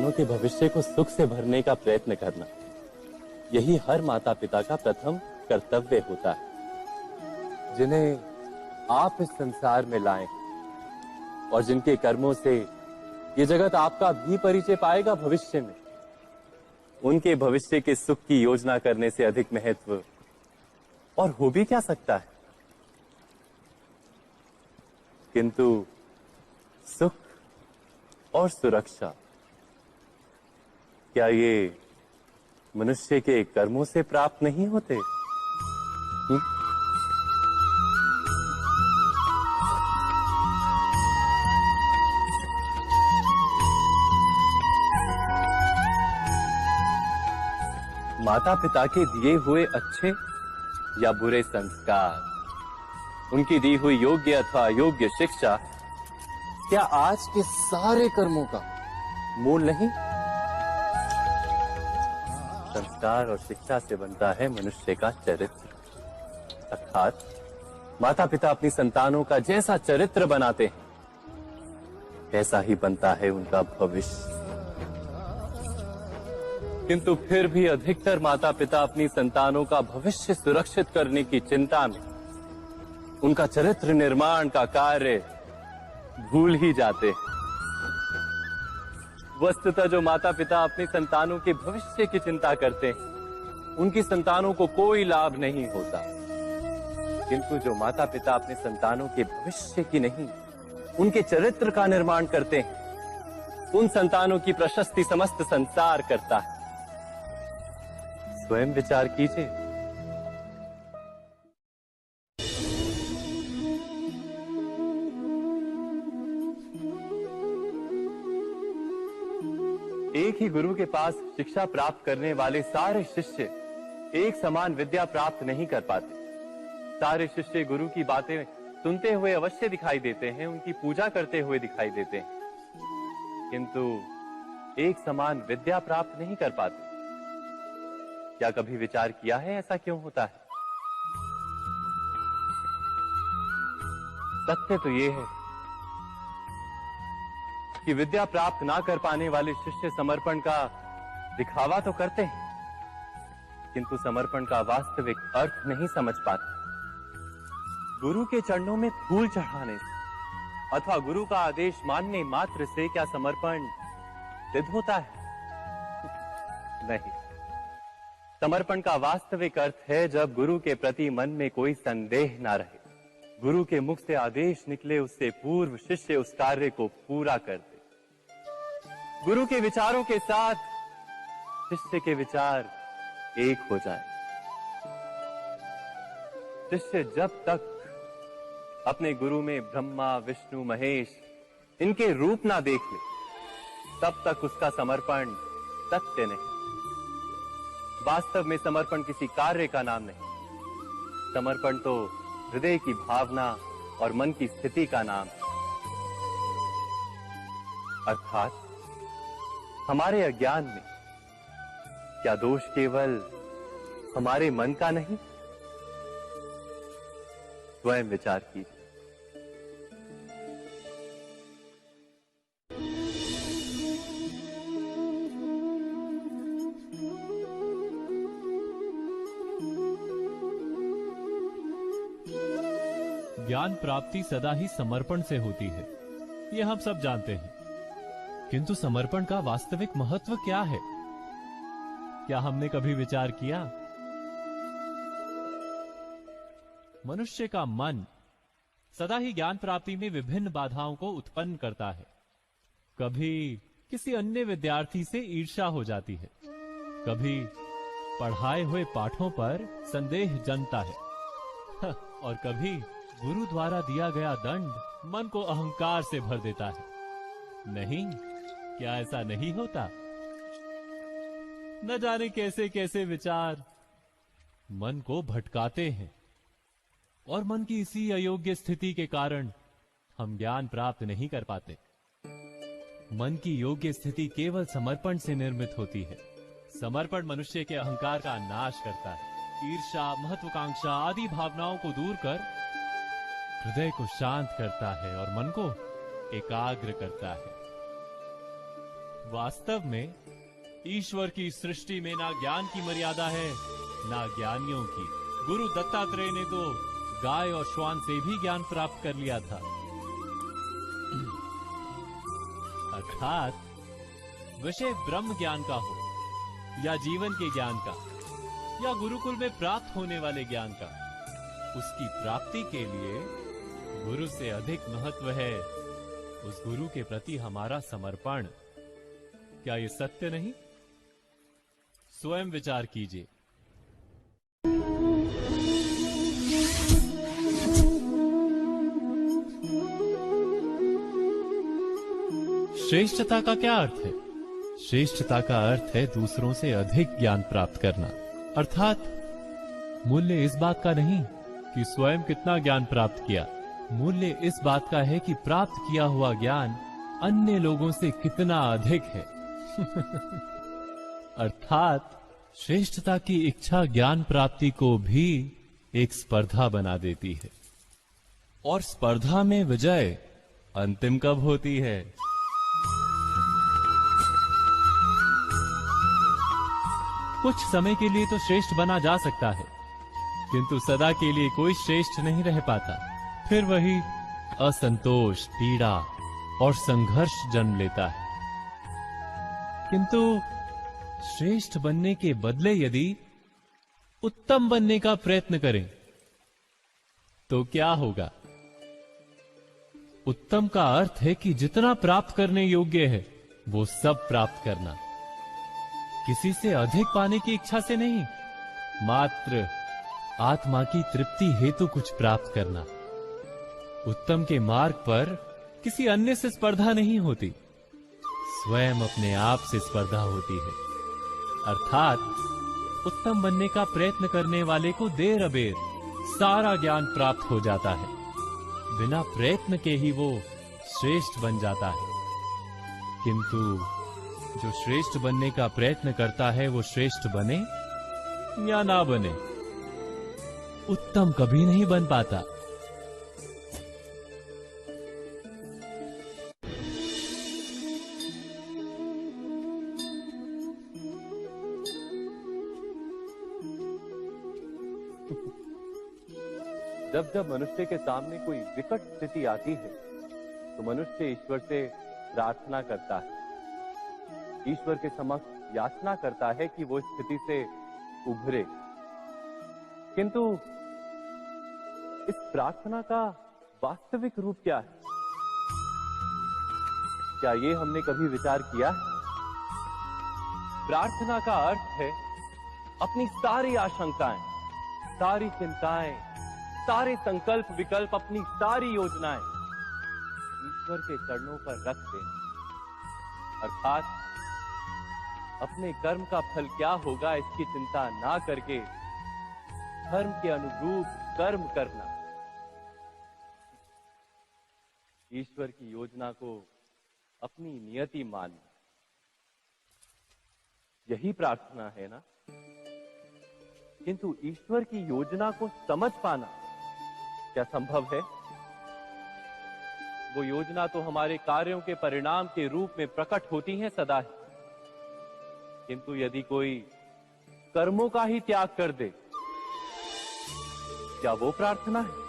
संतानों के भविष्य को सुख से भरने का प्रयत्न करना, यही हर माता पिता का प्रथम कर्तव्य होता है, जिन्हें आप इस संसार में लाए और जिनके कर्मों से ये जगत आपका भी परिचय पाएगा भविष्य में। उनके भविष्य के सुख की योजना करने से अधिक महत्व और हो भी क्या सकता है। किंतु सुख और सुरक्षा, क्या ये मनुष्य के कर्मों से प्राप्त नहीं होते? माता पिता के दिए हुए अच्छे या बुरे संस्कार, उनकी दी हुई योग्य अथवा अयोग्य शिक्षा, क्या आज के सारे कर्मों का मूल नहीं? संस्कार और शिक्षा से बनता है मनुष्य का चरित्र। अर्थात माता पिता अपनी संतानों का जैसा चरित्र बनाते हैं, वैसा ही बनता है उनका भविष्य। किंतु फिर भी अधिकतर माता पिता अपनी संतानों का भविष्य सुरक्षित करने की चिंता में उनका चरित्र निर्माण का कार्य भूल ही जाते हैं। वस्तुतः जो माता पिता अपनी संतानों के भविष्य की चिंता करते हैं, उनकी संतानों को कोई लाभ नहीं होता। किंतु जो माता पिता अपने संतानों के भविष्य की नहीं, उनके चरित्र का निर्माण करते हैं, उन संतानों की प्रशस्ति समस्त संसार करता है। स्वयं विचार कीजिए। एक ही गुरु के पास शिक्षा प्राप्त करने वाले सारे शिष्य एक समान विद्या प्राप्त नहीं कर पाते। सारे शिष्य गुरु की बातें सुनते हुए अवश्य दिखाई देते हैं, उनकी पूजा करते हुए दिखाई देते हैं, किंतु एक समान विद्या प्राप्त नहीं कर पाते। क्या कभी विचार किया है ऐसा क्यों होता है? सत्य तो यह है कि विद्या प्राप्त ना कर पाने वाले शिष्य समर्पण का दिखावा तो करते हैं, किंतु समर्पण का वास्तविक अर्थ नहीं समझ पाते। गुरु के चरणों में फूल चढ़ाने से अथवा गुरु का आदेश मानने मात्र से क्या समर्पण सिद्ध होता है? नहीं। समर्पण का वास्तविक अर्थ है जब गुरु के प्रति मन में कोई संदेह ना रहे, गुरु के मुख से आदेश निकले उससे पूर्व शिष्य उस कार्य को पूरा कर दे। गुरु के विचारों के साथ शिष्य के विचार एक हो जाए। शिष्य जब तक अपने गुरु में ब्रह्मा विष्णु महेश इनके रूप ना देख ले, तब तक उसका समर्पण सत्य नहीं। वास्तव में समर्पण किसी कार्य का नाम नहीं, समर्पण तो हृदय की भावना और मन की स्थिति का नाम है। अर्थात हमारे अज्ञान में क्या दोष केवल हमारे मन का नहीं? स्वयं विचार कीजिए। ज्ञान प्राप्ति सदा ही समर्पण से होती है, ये हम सब जानते हैं। किंतु समर्पण का वास्तविक महत्व क्या है? क्या हमने कभी विचार किया? मनुष्य का मन सदा ही ज्ञान प्राप्ति में विभिन्न बाधाओं को उत्पन्न करता है। कभी किसी अन्य विद्यार्थी से ईर्ष्या हो जाती है, कभी पढ़ाए हुए पाठों पर संदेह जन्मता है, और कभी गुरु द्वारा दिया गया दंड मन को अहंकार से भर देता है। नहीं, क्या ऐसा नहीं होता? न जाने कैसे कैसे विचार मन को भटकाते हैं, और मन की इसी अयोग्य स्थिति के कारण हम ज्ञान प्राप्त नहीं कर पाते। मन की योग्य स्थिति केवल समर्पण से निर्मित होती है। समर्पण मनुष्य के अहंकार का नाश करता है, ईर्ष्या, महत्वाकांक्षा आदि भावनाओं को दूर कर हृदय को शांत करता है और मन को एकाग्र करता है। वास्तव में ईश्वर की सृष्टि में ना ज्ञान की मर्यादा है ना ज्ञानियों की। गुरु दत्तात्रेय ने तो गाय और श्वान से भी ज्ञान प्राप्त कर लिया था। अर्थात विषय ब्रह्म ज्ञान का हो या जीवन के ज्ञान का या गुरुकुल में प्राप्त होने वाले ज्ञान का, उसकी प्राप्ति के लिए गुरु से अधिक महत्व है उस गुरु के प्रति हमारा समर्पण। क्या ये सत्य नहीं? स्वयं विचार कीजिए। श्रेष्ठता का क्या अर्थ है? श्रेष्ठता का अर्थ है दूसरों से अधिक ज्ञान प्राप्त करना। अर्थात मूल्य इस बात का नहीं कि स्वयं कितना ज्ञान प्राप्त किया, मूल्य इस बात का है कि प्राप्त किया हुआ ज्ञान अन्य लोगों से कितना अधिक है। अर्थात श्रेष्ठता की इच्छा ज्ञान प्राप्ति को भी एक स्पर्धा बना देती है। और स्पर्धा में विजय अंतिम कब होती है? कुछ समय के लिए तो श्रेष्ठ बना जा सकता है, किंतु सदा के लिए कोई श्रेष्ठ नहीं रह पाता। फिर वही असंतोष, पीड़ा और संघर्ष जन्म लेता है। किंतु श्रेष्ठ बनने के बदले यदि उत्तम बनने का प्रयत्न करें तो क्या होगा? उत्तम का अर्थ है कि जितना प्राप्त करने योग्य है वो सब प्राप्त करना, किसी से अधिक पाने की इच्छा से नहीं, मात्र आत्मा की तृप्ति हेतु कुछ प्राप्त करना। उत्तम के मार्ग पर किसी अन्य से स्पर्धा नहीं होती, स्वयं अपने आप से स्पर्धा होती है। अर्थात उत्तम बनने का प्रयत्न करने वाले को देर अबेर सारा ज्ञान प्राप्त हो जाता है, बिना प्रयत्न के ही वो श्रेष्ठ बन जाता है। किंतु जो श्रेष्ठ बनने का प्रयत्न करता है वो श्रेष्ठ बने या ना बने, उत्तम कभी नहीं बन पाता। जब जब मनुष्य के सामने कोई विकट स्थिति आती है तो मनुष्य ईश्वर से प्रार्थना करता है, ईश्वर के समक्ष याचना करता है कि वो स्थिति से उभरे। किंतु इस प्रार्थना का वास्तविक रूप क्या है? क्या ये हमने कभी विचार किया है? प्रार्थना का अर्थ है अपनी सारी आशंकाएं, सारी चिंताएं, सारे संकल्प विकल्प, अपनी सारी योजनाएं ईश्वर के चरणों पर रख देना। अर्थात अपने कर्म का फल क्या होगा इसकी चिंता ना करके धर्म के अनुरूप कर्म करना, ईश्वर की योजना को अपनी नियति मानना, यही प्रार्थना है ना। किंतु ईश्वर की योजना को समझ पाना क्या संभव है? वो योजना तो हमारे कार्यों के परिणाम के रूप में प्रकट होती है सदा ही, किंतु यदि कोई कर्मों का ही त्याग कर दे, क्या वो प्रार्थना है?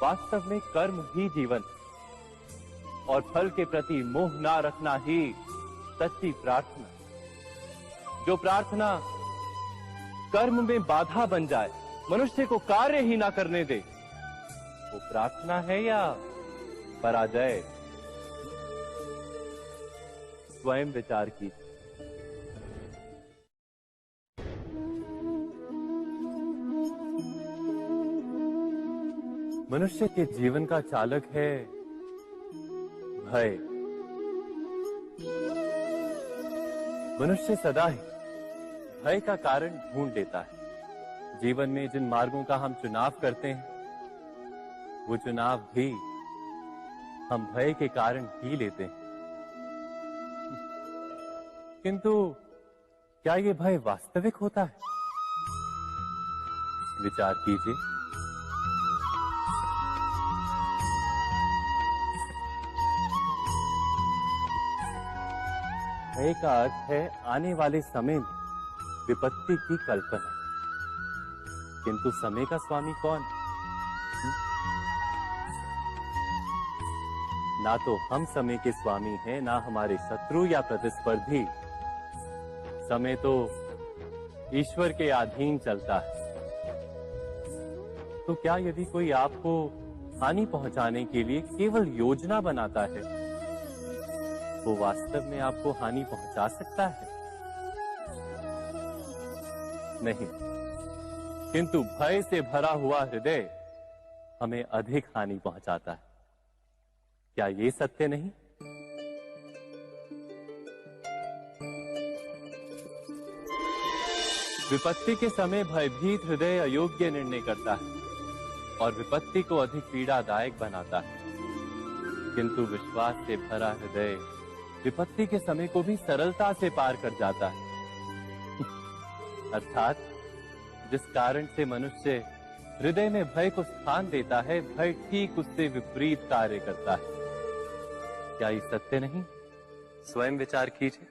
वास्तव में कर्म ही जीवन और फल के प्रति मोह ना रखना ही सच्ची प्रार्थना। जो प्रार्थना कर्म में बाधा बन जाए, मनुष्य को कार्य ही ना करने दे, वो प्रार्थना है या पराजय? स्वयं विचार कीजिए। मनुष्य के जीवन का चालक है भय। मनुष्य सदा ही भय का कारण ढूंढ लेता है। जीवन में जिन मार्गों का हम चुनाव करते हैं, वो चुनाव भी हम भय के कारण ही लेते हैं। किंतु क्या ये भय वास्तविक होता है? विचार कीजिए। भय का अर्थ है आने वाले समय में विपत्ति की कल्पना। किंतु समय का स्वामी कौन? ना तो हम समय के स्वामी हैं, ना हमारे शत्रु या प्रतिस्पर्धी। समय तो ईश्वर के अधीन चलता है। तो क्या यदि कोई आपको हानि पहुंचाने के लिए केवल योजना बनाता है, वो वास्तव में आपको हानि पहुंचा सकता है? नहीं, किंतु भय से भरा हुआ हृदय हमें अधिक हानि पहुंचाता है। क्या ये सत्य नहीं? विपत्ति के समय भयभीत हृदय अयोग्य निर्णय करता है और विपत्ति को अधिक पीड़ादायक बनाता है। किंतु विश्वास से भरा हृदय विपत्ति के समय को भी सरलता से पार कर जाता है। अर्थात जिस कारण से मनुष्य हृदय में भय को स्थान देता है, भय ठीक उससे विपरीत कार्य करता है। क्या ये सत्य नहीं? स्वयं विचार कीजिए।